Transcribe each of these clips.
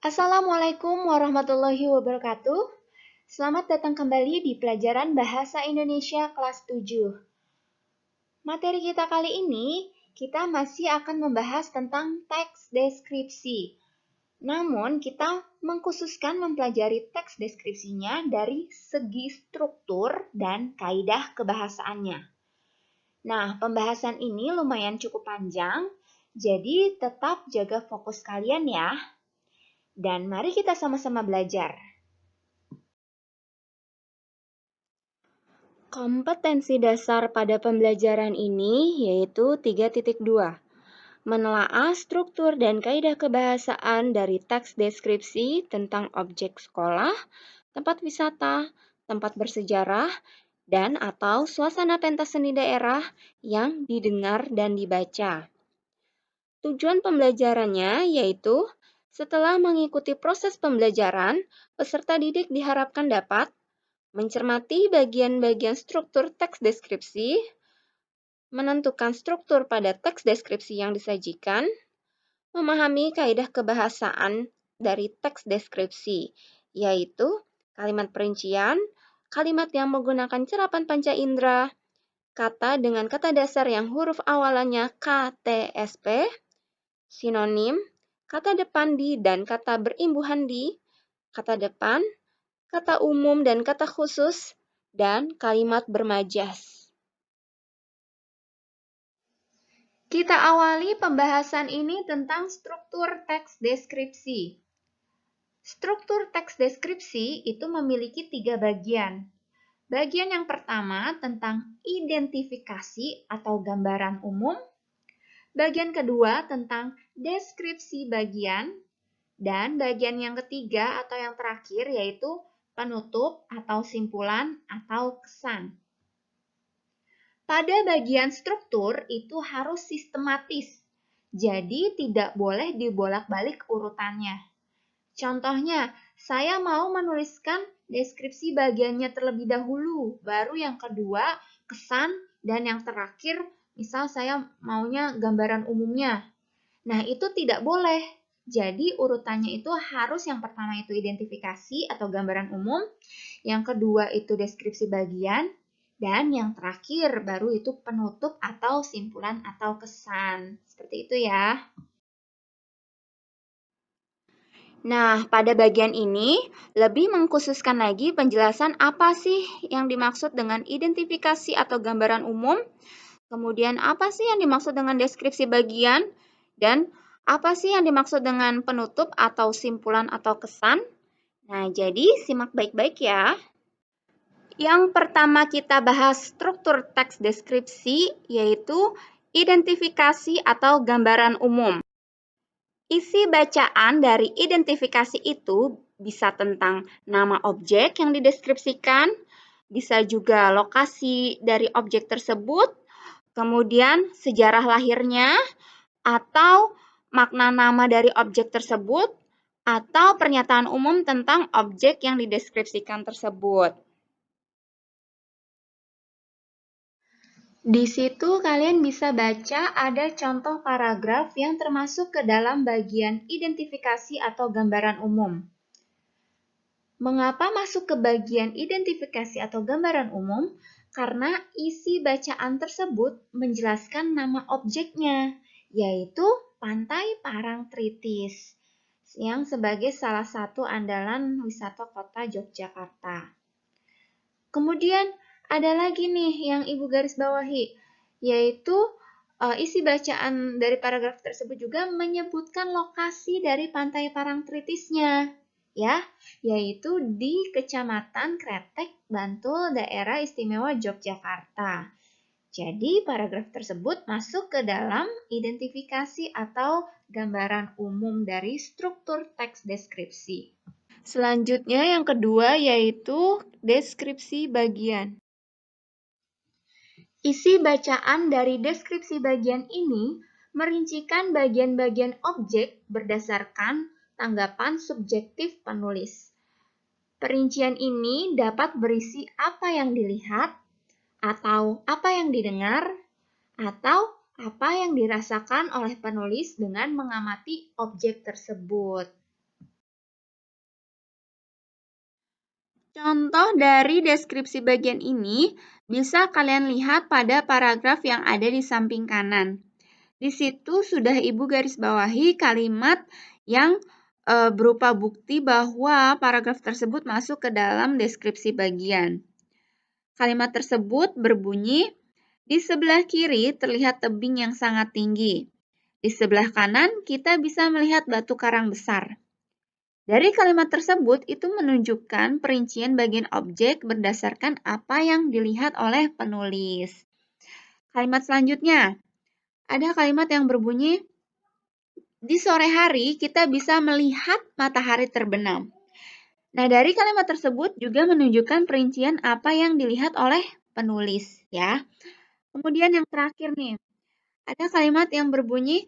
Assalamualaikum warahmatullahi wabarakatuh. Selamat datang kembali di pelajaran Bahasa Indonesia kelas 7. Materi kita kali ini, kita masih akan membahas tentang teks deskripsi. Namun, kita mengkhususkan mempelajari teks deskripsinya dari segi struktur dan kaidah kebahasaannya. Nah, pembahasan ini lumayan cukup panjang, jadi tetap jaga fokus kalian ya. Dan mari kita sama-sama belajar. Kompetensi dasar pada pembelajaran ini yaitu 3.2. Menelaah struktur dan kaidah kebahasaan dari teks deskripsi tentang objek sekolah, tempat wisata, tempat bersejarah, dan atau suasana pentas seni daerah yang didengar dan dibaca. Tujuan pembelajarannya yaitu setelah mengikuti proses pembelajaran, peserta didik diharapkan dapat mencermati bagian-bagian struktur teks deskripsi, menentukan struktur pada teks deskripsi yang disajikan, memahami kaidah kebahasaan dari teks deskripsi, yaitu kalimat perincian, kalimat yang menggunakan cerapan panca indera, kata dengan kata dasar yang huruf awalannya K, T, S, P, sinonim, kata depan di dan kata berimbuhan di, kata depan, kata umum dan kata khusus, dan kalimat bermajas. Kita awali pembahasan ini tentang struktur teks deskripsi. Struktur teks deskripsi itu memiliki 3 bagian. Bagian yang pertama tentang identifikasi atau gambaran umum. Bagian kedua tentang deskripsi bagian. Dan bagian yang ketiga atau yang terakhir yaitu penutup atau simpulan atau kesan. Pada bagian struktur itu harus sistematis, jadi tidak boleh dibolak-balik urutannya. Contohnya, saya mau menuliskan deskripsi bagiannya terlebih dahulu, baru yang kedua kesan, dan yang terakhir misal saya maunya gambaran umumnya. Nah, itu tidak boleh. Jadi urutannya itu harus yang pertama itu identifikasi atau gambaran umum, yang kedua itu deskripsi bagian, dan yang terakhir baru itu penutup atau simpulan atau kesan. Seperti itu ya. Nah, pada bagian ini lebih mengkhususkan lagi penjelasan apa sih yang dimaksud dengan identifikasi atau gambaran umum, kemudian apa sih yang dimaksud dengan deskripsi bagian, dan apa sih yang dimaksud dengan penutup atau simpulan atau kesan. Nah, jadi simak baik-baik ya. Yang pertama kita bahas struktur teks deskripsi, yaitu identifikasi atau gambaran umum. Isi bacaan dari identifikasi itu bisa tentang nama objek yang dideskripsikan, bisa juga lokasi dari objek tersebut, kemudian sejarah lahirnya, atau makna nama dari objek tersebut, atau pernyataan umum tentang objek yang dideskripsikan tersebut. Di situ kalian bisa baca ada contoh paragraf yang termasuk ke dalam bagian identifikasi atau gambaran umum. Mengapa masuk ke bagian identifikasi atau gambaran umum? Karena isi bacaan tersebut menjelaskan nama objeknya, yaitu Pantai Parangtritis, yang sebagai salah satu andalan wisata kota Yogyakarta. Kemudian ada lagi nih yang Ibu garis bawahi, yaitu isi bacaan dari paragraf tersebut juga menyebutkan lokasi dari Pantai Parangtritisnya, ya, yaitu di Kecamatan Kretek, Bantul, Daerah Istimewa Yogyakarta. Jadi paragraf tersebut masuk ke dalam identifikasi atau gambaran umum dari struktur teks deskripsi. Selanjutnya yang kedua yaitu deskripsi bagian. Isi bacaan dari deskripsi bagian ini merincikan bagian-bagian objek berdasarkan tanggapan subjektif penulis. Perincian ini dapat berisi apa yang dilihat, atau apa yang didengar, atau apa yang dirasakan oleh penulis dengan mengamati objek tersebut. Contoh dari deskripsi bagian ini bisa kalian lihat pada paragraf yang ada di samping kanan. Di situ sudah Ibu garis bawahi kalimat yang berupa bukti bahwa paragraf tersebut masuk ke dalam deskripsi bagian. Kalimat tersebut berbunyi, di sebelah kiri terlihat tebing yang sangat tinggi. Di sebelah kanan kita bisa melihat batu karang besar. Dari kalimat tersebut itu menunjukkan perincian bagian objek berdasarkan apa yang dilihat oleh penulis. Kalimat selanjutnya, ada kalimat yang berbunyi, di sore hari kita bisa melihat matahari terbenam. Nah, dari kalimat tersebut juga menunjukkan perincian apa yang dilihat oleh penulis, ya. Kemudian yang terakhir nih, ada kalimat yang berbunyi,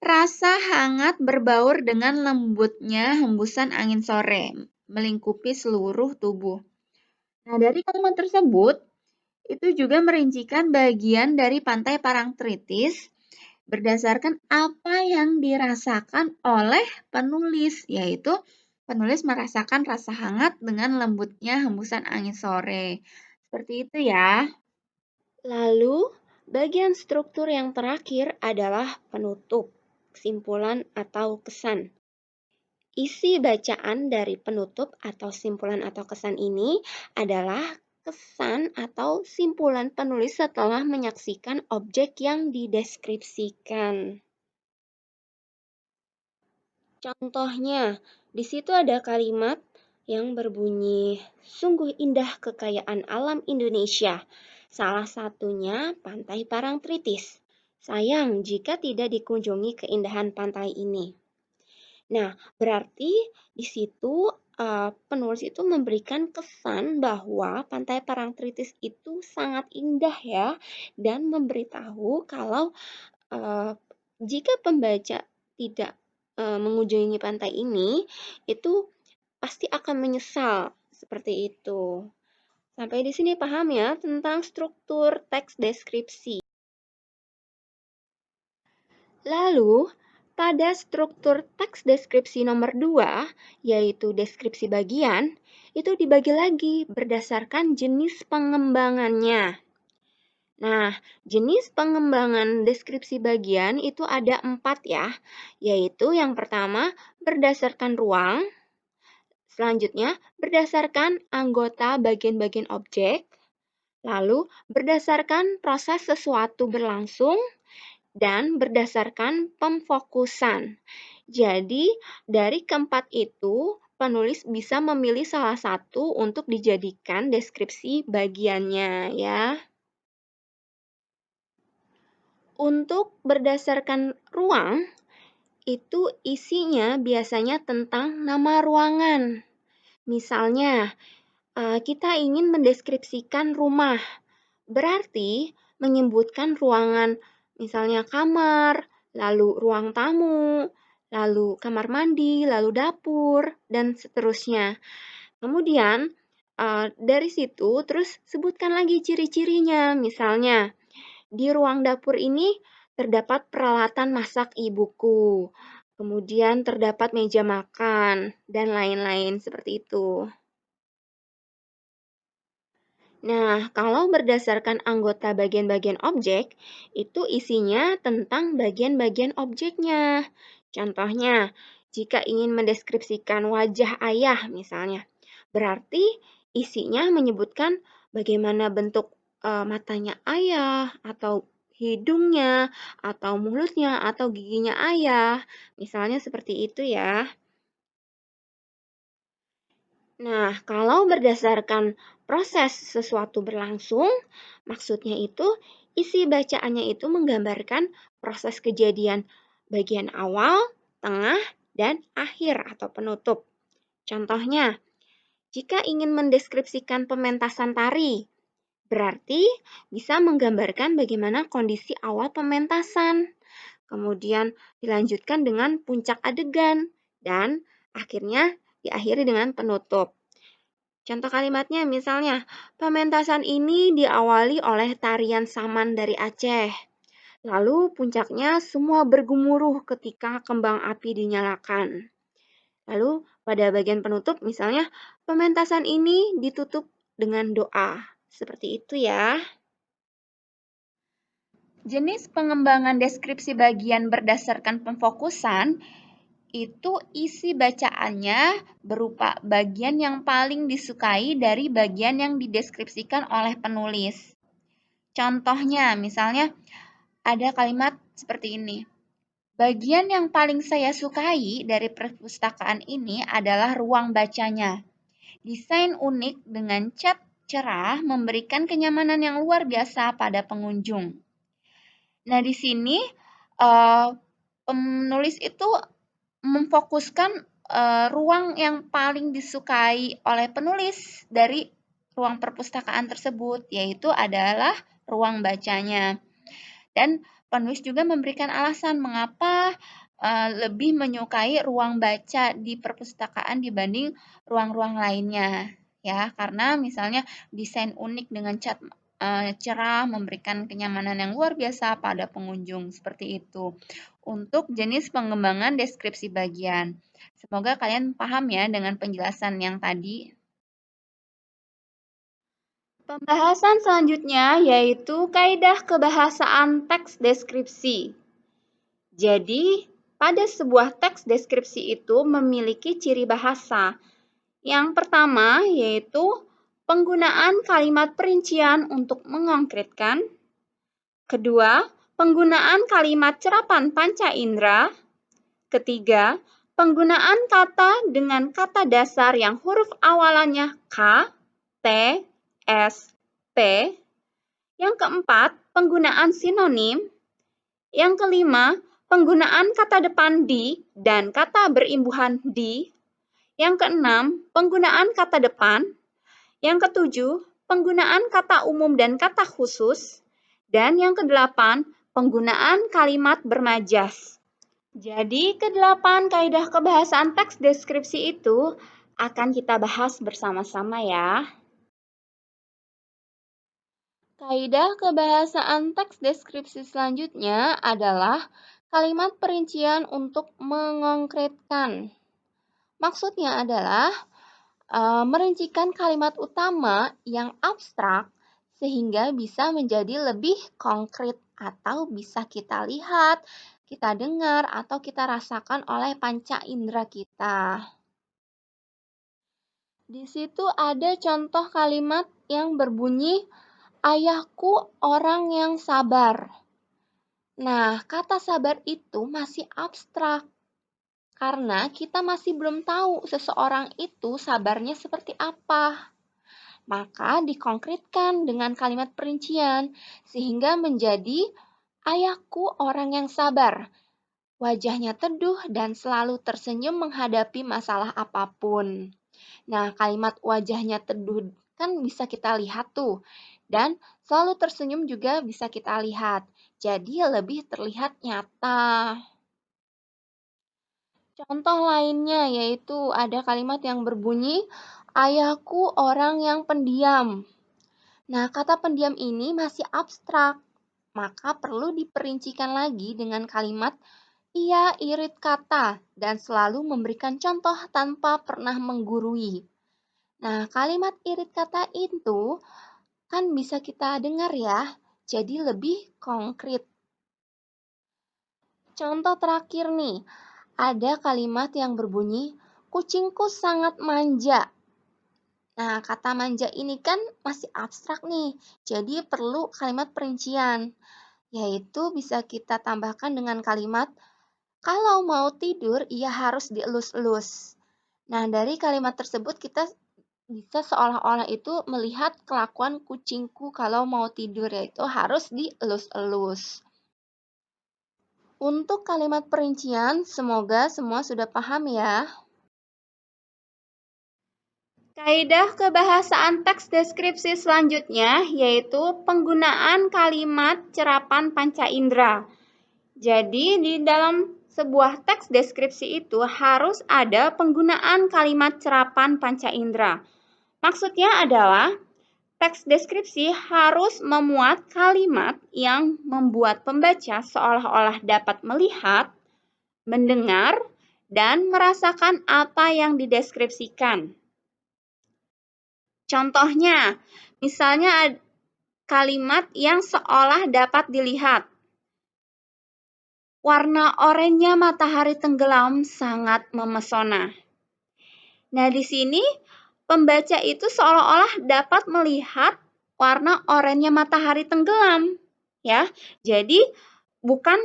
rasa hangat berbaur dengan lembutnya hembusan angin sore, melingkupi seluruh tubuh. Nah, dari kalimat tersebut, itu juga merincikan bagian dari pantai Parangtritis berdasarkan apa yang dirasakan oleh penulis, yaitu penulis merasakan rasa hangat dengan lembutnya hembusan angin sore. Seperti itu ya. Lalu, bagian struktur yang terakhir adalah penutup, kesimpulan atau kesan. Isi bacaan dari penutup atau simpulan atau kesan ini adalah kesan atau simpulan penulis setelah menyaksikan objek yang dideskripsikan. Contohnya, di situ ada kalimat yang berbunyi, sungguh indah kekayaan alam Indonesia. Salah satunya Pantai Parangtritis. Sayang jika tidak dikunjungi keindahan pantai ini. Nah, berarti di situ penulis itu memberikan kesan bahwa Pantai Parangtritis itu sangat indah ya, dan memberitahu kalau jika pembaca tidak mengunjungi pantai ini, itu pasti akan menyesal seperti itu. Sampai di sini paham ya tentang struktur teks deskripsi. Lalu, pada struktur teks deskripsi nomor 2, yaitu deskripsi bagian, itu dibagi lagi berdasarkan jenis pengembangannya. Nah, jenis pengembangan deskripsi bagian itu ada 4 ya, yaitu yang pertama berdasarkan ruang, selanjutnya berdasarkan anggota bagian-bagian objek, lalu berdasarkan proses sesuatu berlangsung, dan berdasarkan pemfokusan. Jadi, dari keempat itu, penulis bisa memilih salah satu untuk dijadikan deskripsi bagiannya ya. Untuk berdasarkan ruang, itu isinya biasanya tentang nama ruangan. Misalnya, kita ingin mendeskripsikan rumah, berarti menyebutkan ruangan, misalnya kamar, lalu ruang tamu, lalu kamar mandi, lalu dapur, dan seterusnya. Kemudian, dari situ terus sebutkan lagi ciri-cirinya, misalnya, di ruang dapur ini terdapat peralatan masak ibuku, kemudian terdapat meja makan, dan lain-lain seperti itu. Nah, kalau berdasarkan anggota bagian-bagian objek, itu isinya tentang bagian-bagian objeknya. Contohnya, jika ingin mendeskripsikan wajah ayah misalnya, berarti isinya menyebutkan bagaimana bentuk matanya ayah, atau hidungnya, atau mulutnya, atau giginya ayah. Misalnya seperti itu ya. Nah, kalau berdasarkan proses sesuatu berlangsung, maksudnya itu isi bacaannya itu menggambarkan proses kejadian bagian awal, tengah, dan akhir atau penutup. Contohnya, jika ingin mendeskripsikan pementasan tari, berarti bisa menggambarkan bagaimana kondisi awal pementasan, kemudian dilanjutkan dengan puncak adegan, dan akhirnya diakhiri dengan penutup. Contoh kalimatnya misalnya, pementasan ini diawali oleh tarian saman dari Aceh. Lalu puncaknya semua bergemuruh ketika kembang api dinyalakan. Lalu pada bagian penutup misalnya, Pementasan ini ditutup dengan doa. Seperti itu ya. Jenis pengembangan deskripsi bagian berdasarkan pemfokusan itu isi bacaannya berupa bagian yang paling disukai dari bagian yang dideskripsikan oleh penulis. Contohnya, misalnya ada kalimat seperti ini. Bagian yang paling saya sukai dari perpustakaan ini adalah ruang bacanya. Desain unik dengan cat cerah memberikan kenyamanan yang luar biasa pada pengunjung. Nah, di sini penulis itu memfokuskan ruang yang paling disukai oleh penulis dari ruang perpustakaan tersebut, yaitu adalah ruang bacanya. Dan penulis juga memberikan alasan mengapa lebih menyukai ruang baca di perpustakaan dibanding ruang-ruang lainnya. Ya, karena misalnya desain unik dengan cat cerah memberikan kenyamanan yang luar biasa pada pengunjung, seperti itu. Untuk jenis pengembangan deskripsi bagian. Semoga kalian paham ya dengan penjelasan yang tadi. Pembahasan selanjutnya yaitu kaidah kebahasaan teks deskripsi. Jadi, pada sebuah teks deskripsi itu memiliki ciri bahasa. Yang pertama yaitu penggunaan kalimat perincian untuk mengkonkretkan. Kedua, penggunaan kalimat cerapan panca indera. Ketiga, penggunaan kata dengan kata dasar yang huruf awalannya K, T, S, P. Yang keempat, penggunaan sinonim. Yang kelima, penggunaan kata depan di dan kata berimbuhan di. Yang keenam, penggunaan kata depan. Yang ketujuh, penggunaan kata umum dan kata khusus. Dan yang kedelapan, penggunaan kalimat bermajas. Jadi, kedelapan kaidah kebahasaan teks deskripsi itu akan kita bahas bersama-sama ya. Kaidah kebahasaan teks deskripsi selanjutnya adalah kalimat perincian untuk mengonkretkan. Maksudnya adalah merincikan kalimat utama yang abstrak sehingga bisa menjadi lebih konkret atau bisa kita lihat, kita dengar, atau kita rasakan oleh panca indera kita. Di situ ada contoh kalimat yang berbunyi, ayahku orang yang sabar. Nah, kata sabar itu masih abstrak karena kita masih belum tahu seseorang itu sabarnya seperti apa. Maka dikonkretkan dengan kalimat perincian sehingga menjadi ayahku orang yang sabar. Wajahnya teduh dan selalu tersenyum menghadapi masalah apapun. Nah, kalimat wajahnya teduh kan bisa kita lihat tuh. Dan selalu tersenyum juga bisa kita lihat. Jadi lebih terlihat nyata. Contoh lainnya yaitu ada kalimat yang berbunyi, ayahku orang yang pendiam. Nah, kata pendiam ini masih abstrak, maka perlu diperincikan lagi dengan kalimat ia irit kata dan selalu memberikan contoh tanpa pernah menggurui. Nah, kalimat irit kata itu kan bisa kita dengar ya, jadi lebih konkret. Contoh terakhir nih, ada kalimat yang berbunyi, kucingku sangat manja. Nah, kata manja ini kan masih abstrak nih, jadi perlu kalimat perincian, yaitu bisa kita tambahkan dengan kalimat, kalau mau tidur, ia harus dielus-elus. Nah, dari kalimat tersebut kita bisa seolah-olah itu melihat kelakuan kucingku kalau mau tidur, yaitu harus dielus-elus. Untuk kalimat perincian, semoga semua sudah paham ya. Kaidah kebahasaan teks deskripsi selanjutnya yaitu penggunaan kalimat cerapan panca indera. Jadi di dalam sebuah teks deskripsi itu harus ada penggunaan kalimat cerapan panca indera. Maksudnya adalah teks deskripsi harus memuat kalimat yang membuat pembaca seolah-olah dapat melihat, mendengar, dan merasakan apa yang dideskripsikan. Contohnya, misalnya kalimat yang seolah dapat dilihat. Warna oranye matahari tenggelam sangat memesona. Nah, di sini pembaca itu seolah-olah dapat melihat warna oranye matahari tenggelam, ya. Jadi bukan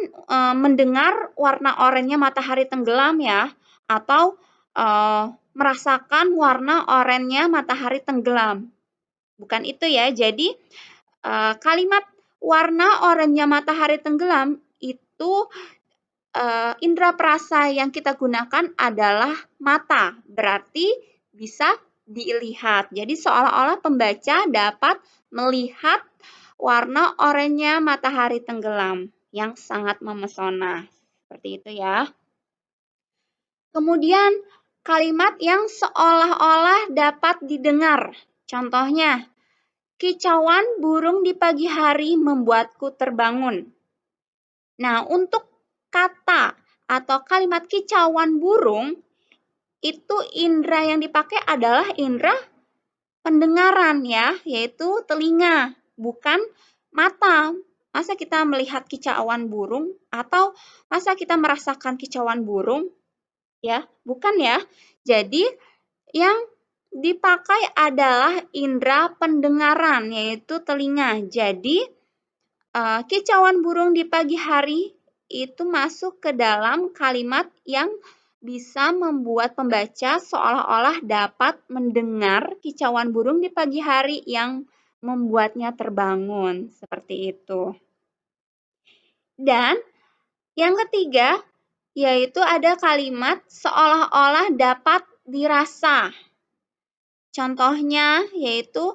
mendengar warna oranye matahari tenggelam ya, atau merasakan warna oranye matahari tenggelam. Bukan itu ya. Jadi kalimat warna oranye matahari tenggelam itu indera perasa yang kita gunakan adalah mata, berarti bisa dilihat. Jadi seolah-olah pembaca dapat melihat warna oranye matahari tenggelam yang sangat memesona. Seperti itu ya. Kemudian kalimat yang seolah-olah dapat didengar. Contohnya, kicauan burung di pagi hari membuatku terbangun. Nah, untuk kata atau kalimat kicauan burung, itu indera yang dipakai adalah indera pendengaran ya, yaitu telinga, bukan mata. Masa kita melihat kicauan burung atau masa kita merasakan kicauan burung? Ya, bukan ya. Jadi yang dipakai adalah indera pendengaran, yaitu telinga. Jadi kicauan burung di pagi hari itu masuk ke dalam kalimat yang bisa membuat pembaca seolah-olah dapat mendengar kicauan burung di pagi hari yang membuatnya terbangun. Seperti itu. Dan yang ketiga, yaitu ada kalimat seolah-olah dapat dirasa. Contohnya yaitu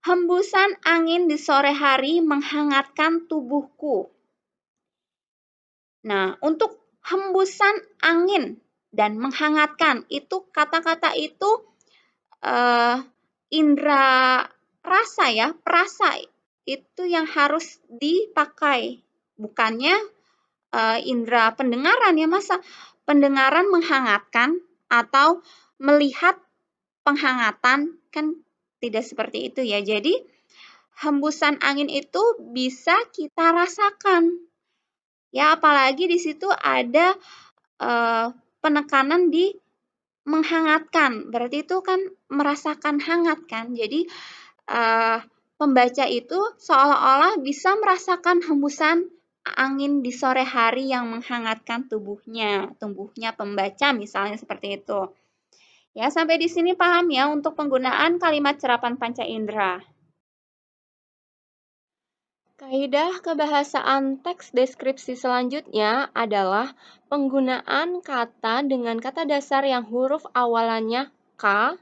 hembusan angin di sore hari menghangatkan tubuhku. Nah, untuk hembusan angin dan menghangatkan, itu kata-kata itu indera rasa ya, perasa itu yang harus dipakai. Bukannya indera pendengaran ya, masa pendengaran menghangatkan atau melihat penghangatan, kan tidak seperti itu ya. Jadi hembusan angin itu bisa kita rasakan. Ya, apalagi di situ ada penekanan di menghangatkan. Berarti itu kan merasakan hangat kan. Jadi pembaca itu seolah-olah bisa merasakan hembusan angin di sore hari yang menghangatkan tubuhnya pembaca misalnya seperti itu. Ya, sampai di sini paham ya untuk penggunaan kalimat serapan panca indera. Kaidah kebahasaan teks deskripsi selanjutnya adalah penggunaan kata dengan kata dasar yang huruf awalannya K,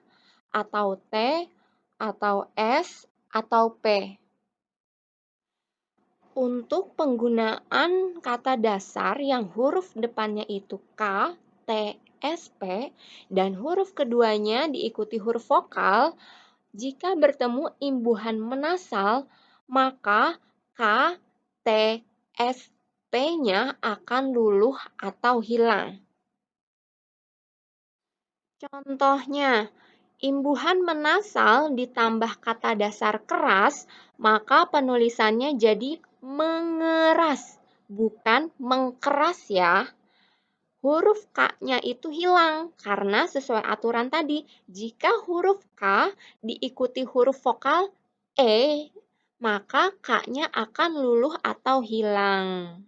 atau T, atau S, atau P. Untuk penggunaan kata dasar yang huruf depannya itu K, T, S, P, dan huruf keduanya diikuti huruf vokal, jika bertemu imbuhan menasal, maka K, T, S, P-nya akan luluh atau hilang. Contohnya, imbuhan menasal ditambah kata dasar keras, maka penulisannya jadi mengeras, bukan mengkeras ya. Huruf K-nya itu hilang karena sesuai aturan tadi, jika huruf K diikuti huruf vokal E, maka K-nya akan luluh atau hilang.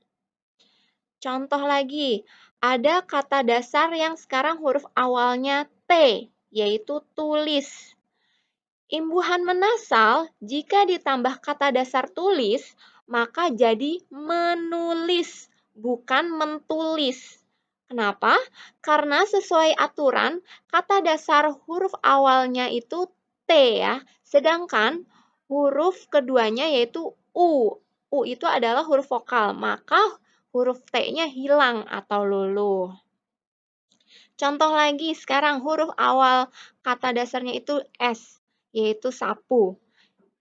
Contoh lagi, ada kata dasar yang sekarang huruf awalnya T, yaitu tulis. Imbuhan menasal, jika ditambah kata dasar tulis, maka jadi menulis, bukan mentulis. Kenapa? Karena sesuai aturan, kata dasar huruf awalnya itu T ya, sedangkan huruf keduanya yaitu U. U itu adalah huruf vokal, maka huruf T-nya hilang atau luluh. Contoh lagi, sekarang huruf awal kata dasarnya itu S, yaitu sapu.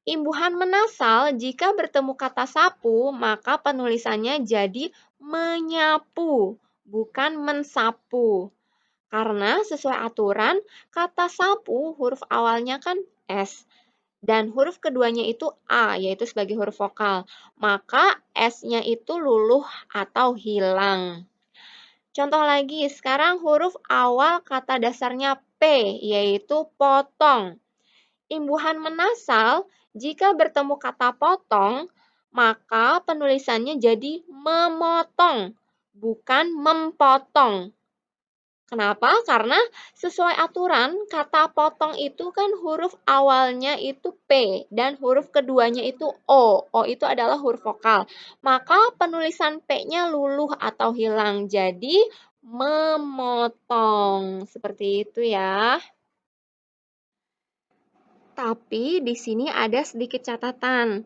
Imbuhan menasal, jika bertemu kata sapu, maka penulisannya jadi menyapu, bukan mensapu. Karena sesuai aturan, kata sapu huruf awalnya kan S. Dan huruf keduanya itu A, yaitu sebagai huruf vokal. Maka S-nya itu luluh atau hilang. Contoh lagi, sekarang huruf awal kata dasarnya P, yaitu potong. Imbuhan menasal, jika bertemu kata potong, maka penulisannya jadi memotong, bukan mempotong. Kenapa? Karena sesuai aturan, kata potong itu kan huruf awalnya itu P dan huruf keduanya itu O. O itu adalah huruf vokal. Maka penulisan P-nya luluh atau hilang. Jadi memotong. Seperti itu ya. Tapi di sini ada sedikit catatan.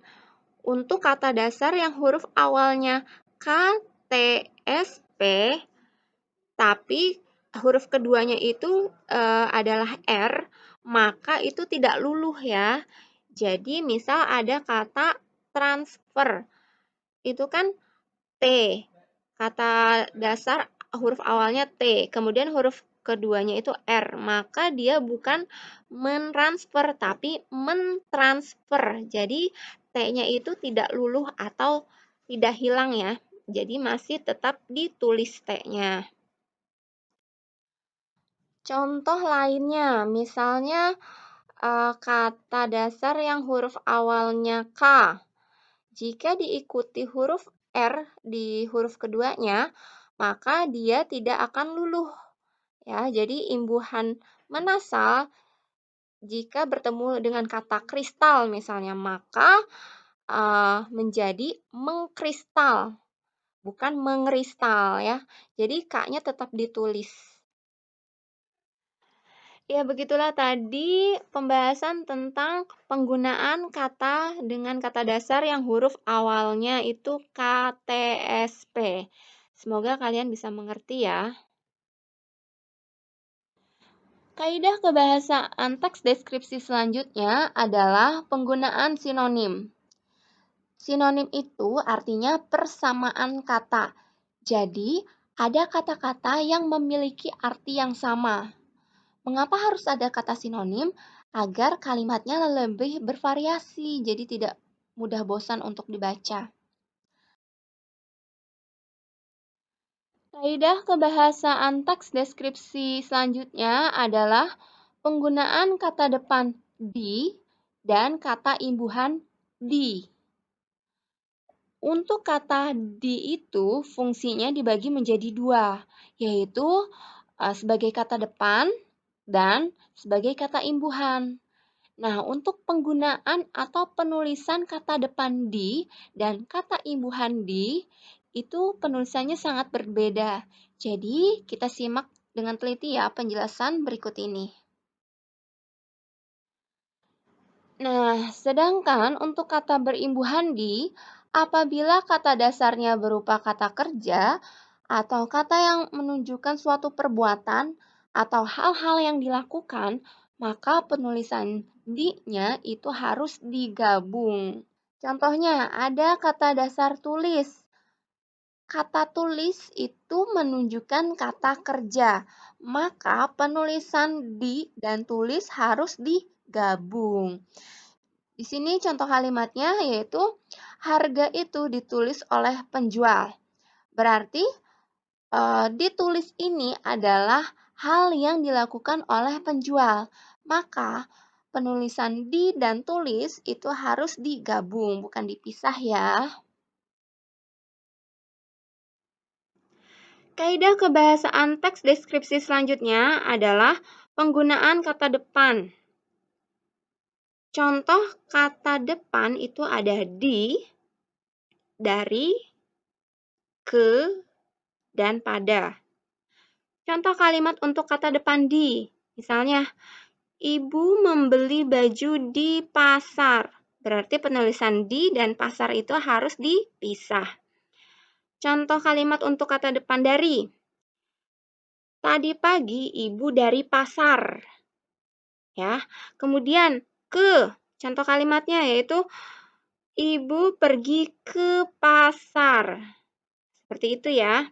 Untuk kata dasar yang huruf awalnya K, T, S, P, tapi huruf keduanya itu adalah R, maka itu tidak luluh ya. Jadi misal ada kata transfer, itu kan T, kata dasar huruf awalnya T, kemudian huruf keduanya itu R, maka dia bukan mentransfer, tapi mentransfer. Jadi T-nya itu tidak luluh atau tidak hilang ya. Jadi masih tetap ditulis T-nya. Contoh lainnya, misalnya kata dasar yang huruf awalnya K. Jika diikuti huruf R di huruf keduanya, maka dia tidak akan luluh. Ya, jadi imbuhan menasal jika bertemu dengan kata kristal misalnya, maka menjadi mengkristal, bukan mengeristal ya. Jadi K-nya tetap ditulis. Ya, begitulah tadi pembahasan tentang penggunaan kata dengan kata dasar yang huruf awalnya itu KTSP. Semoga kalian bisa mengerti ya. Kaidah kebahasaan teks deskripsi selanjutnya adalah penggunaan sinonim. Sinonim itu artinya persamaan kata. Jadi, ada kata-kata yang memiliki arti yang sama. Mengapa harus ada kata sinonim? Agar kalimatnya lebih bervariasi, jadi tidak mudah bosan untuk dibaca. Kaidah kebahasaan teks deskripsi selanjutnya adalah penggunaan kata depan di dan kata imbuhan di. Untuk kata di itu fungsinya dibagi menjadi dua, yaitu sebagai kata depan dan sebagai kata imbuhan. Nah, untuk penggunaan atau penulisan kata depan di dan kata imbuhan di, itu penulisannya sangat berbeda. Jadi, kita simak dengan teliti ya penjelasan berikut ini. Nah, sedangkan untuk kata berimbuhan di, apabila kata dasarnya berupa kata kerja atau kata yang menunjukkan suatu perbuatan atau hal-hal yang dilakukan, maka penulisan di-nya itu harus digabung. Contohnya, ada kata dasar tulis. Kata tulis itu menunjukkan kata kerja, maka penulisan di dan tulis harus digabung. Di sini contoh kalimatnya yaitu harga itu ditulis oleh penjual. Berarti ditulis ini adalah hal yang dilakukan oleh penjual. Maka penulisan di dan tulis itu harus digabung, bukan dipisah ya. Kaidah kebahasaan teks deskripsi selanjutnya adalah penggunaan kata depan. Contoh kata depan itu ada di, dari, ke, dan pada. Contoh kalimat untuk kata depan di. Misalnya, ibu membeli baju di pasar. Berarti penulisan di dan pasar itu harus dipisah. Contoh kalimat untuk kata depan dari. Tadi pagi ibu dari pasar. Ya. Kemudian ke. Contoh kalimatnya yaitu ibu pergi ke pasar. Seperti itu ya.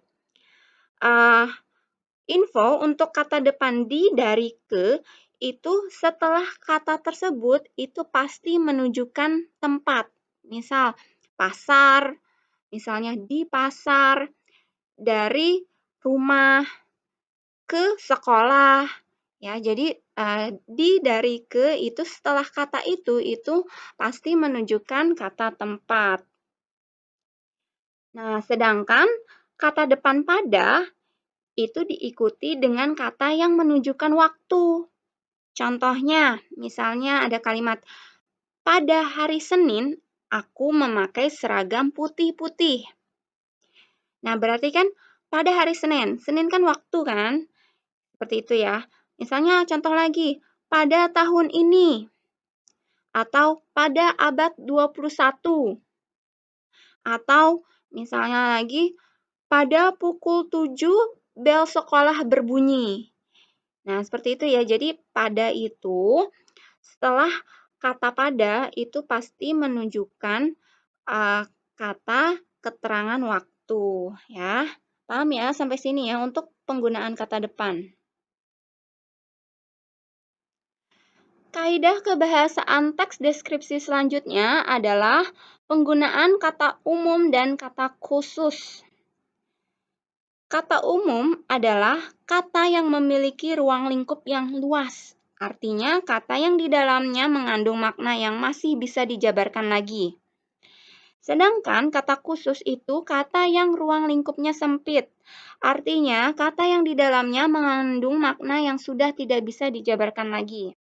Info untuk kata depan di, dari, ke itu setelah kata tersebut itu pasti menunjukkan tempat. Misal pasar, misalnya di pasar, dari rumah ke sekolah. Ya, jadi di dari ke itu setelah kata itu pasti menunjukkan kata tempat. Nah, sedangkan kata depan pada itu diikuti dengan kata yang menunjukkan waktu. Contohnya, misalnya ada kalimat, pada hari Senin aku memakai seragam putih-putih. Nah, berarti kan pada hari Senin. Senin kan waktu kan? Seperti itu ya. Misalnya contoh lagi, pada tahun ini atau pada abad 21 atau misalnya lagi pada pukul 7 bel sekolah berbunyi. Nah, seperti itu ya. Jadi pada itu setelah kata pada itu pasti menunjukkan kata keterangan waktu ya. Paham ya sampai sini ya untuk penggunaan kata depan. Kaidah kebahasaan teks deskripsi selanjutnya adalah penggunaan kata umum dan kata khusus. Kata umum adalah kata yang memiliki ruang lingkup yang luas. Artinya, kata yang di dalamnya mengandung makna yang masih bisa dijabarkan lagi. Sedangkan kata khusus itu kata yang ruang lingkupnya sempit. Artinya, kata yang di dalamnya mengandung makna yang sudah tidak bisa dijabarkan lagi.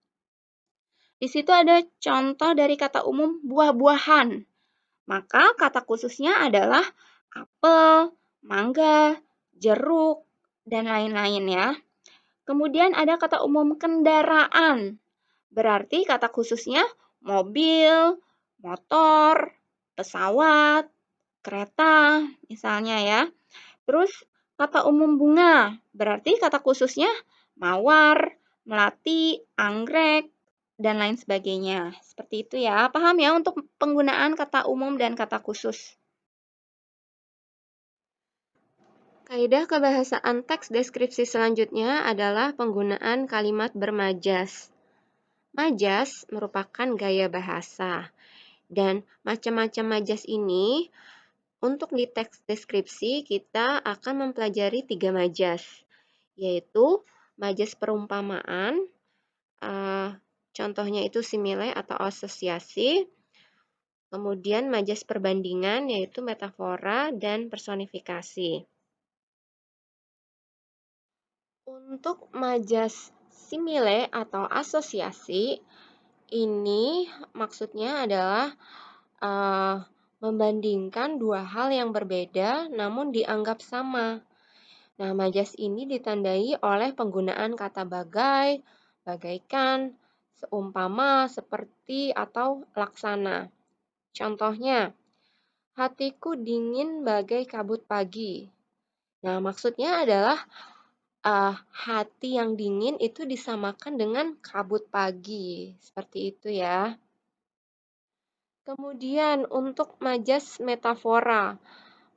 Di situ ada contoh dari kata umum buah-buahan. Maka kata khususnya adalah apel, mangga, jeruk, dan lain-lain ya. Kemudian ada kata umum kendaraan. Berarti kata khususnya mobil, motor, pesawat, kereta, misalnya ya. Terus kata umum bunga, berarti kata khususnya mawar, melati, anggrek, dan lain sebagainya. Seperti itu ya. Paham ya untuk penggunaan kata umum dan kata khusus. Kaidah kebahasaan teks deskripsi selanjutnya adalah penggunaan kalimat bermajas. Majas merupakan gaya bahasa. Dan macam-macam majas ini, untuk di teks deskripsi kita akan mempelajari 3 majas, yaitu majas perumpamaan, contohnya itu simile atau asosiasi, kemudian majas perbandingan yaitu metafora dan personifikasi. Untuk majas simile atau asosiasi, ini maksudnya adalah membandingkan dua hal yang berbeda namun dianggap sama. Nah, majas ini ditandai oleh penggunaan kata bagai, bagaikan, seumpama, seperti, atau laksana. Contohnya, hatiku dingin bagai kabut pagi. Nah, maksudnya adalah hati yang dingin itu disamakan dengan kabut pagi. Seperti itu ya. Kemudian untuk majas metafora.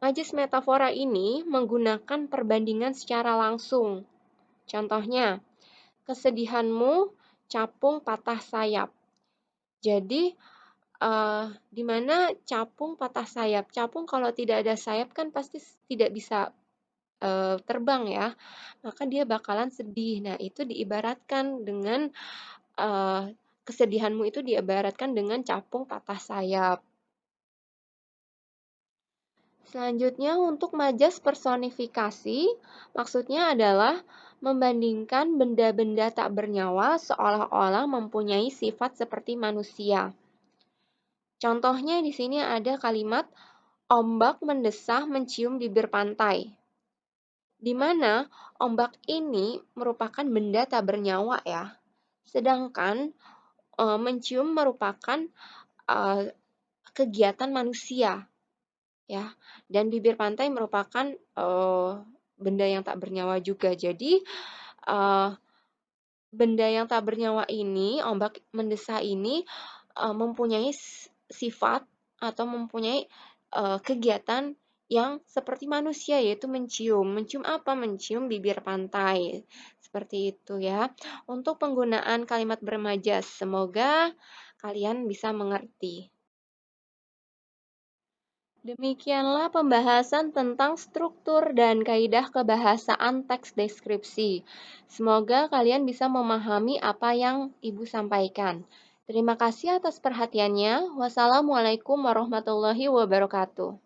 Majas metafora ini menggunakan perbandingan secara langsung. Contohnya, kesedihanmu capung patah sayap. Jadi, di mana capung patah sayap? Capung kalau tidak ada sayap kan pasti tidak bisa terbang ya. Maka dia bakalan sedih. Nah, itu diibaratkan dengan kesedihanmu itu diibaratkan dengan capung patah sayap. Selanjutnya untuk majas personifikasi, maksudnya adalah membandingkan benda-benda tak bernyawa seolah-olah mempunyai sifat seperti manusia. Contohnya di sini ada kalimat ombak mendesah mencium bibir pantai. Di mana ombak ini merupakan benda tak bernyawa ya. Sedangkan mencium merupakan kegiatan manusia. Ya, dan bibir pantai merupakan benda yang tak bernyawa juga. Jadi benda yang tak bernyawa ini, ombak mendesah ini mempunyai sifat atau mempunyai kegiatan yang seperti manusia, yaitu mencium. Mencium apa? Mencium bibir pantai. seperti itu ya. Untuk penggunaan kalimat bermajas, semoga kalian bisa mengerti. Demikianlah pembahasan tentang struktur dan kaidah kebahasaan teks deskripsi. Semoga kalian bisa memahami apa yang Ibu sampaikan. Terima kasih atas perhatiannya. Wassalamualaikum warahmatullahi wabarakatuh.